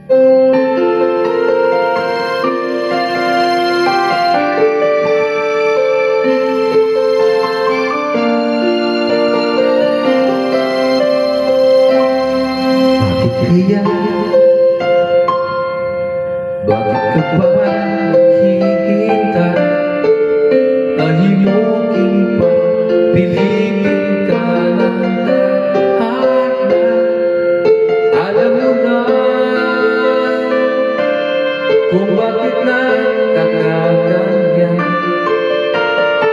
Kaya bakit ka pa naghihintay? Nahimukin pa, pilitin ka ng lahat na alam mo na kung bakit nakakaganyan.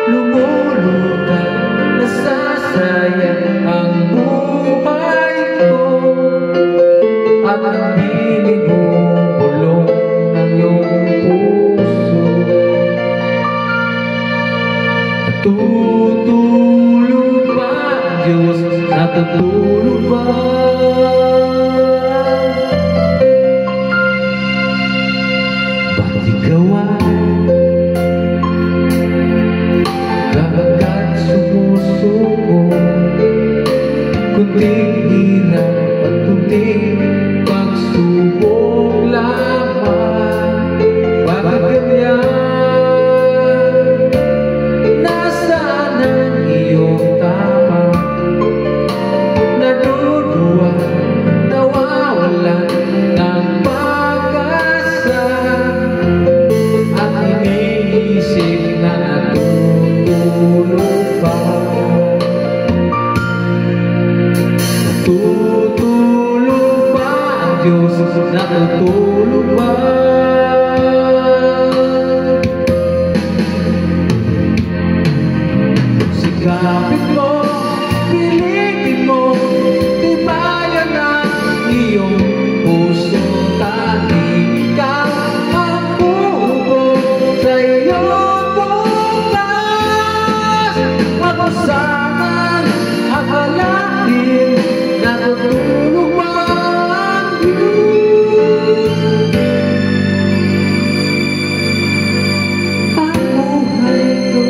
Lumulutang nasasayang ang buhay ko. At ang piling mo, bulong ng iyong puso. Natutulog ba ang Diyos? Natutulog ba? Ba't ikaw ay agad sumusuko? Kunting hirap at kunting pagsubok lamang. Bakit ganyan? Nasaan ang iyong tapang? Naduduwa, nawawalan ng pag-asa. At iniisip na natutulog pa. Natutulog ba ang Diyos? Natutulog ba? Sikapin mo, pilitin mo, tibayan ang iyong puso. Tanging ikaw ang bubog sa iyong bukas. Huwag mo sanang akalain natutulog ba ang Diyos? Ang buhay ko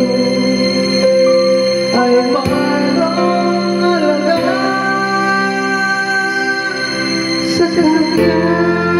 ay mayroong alaga sa Kanya.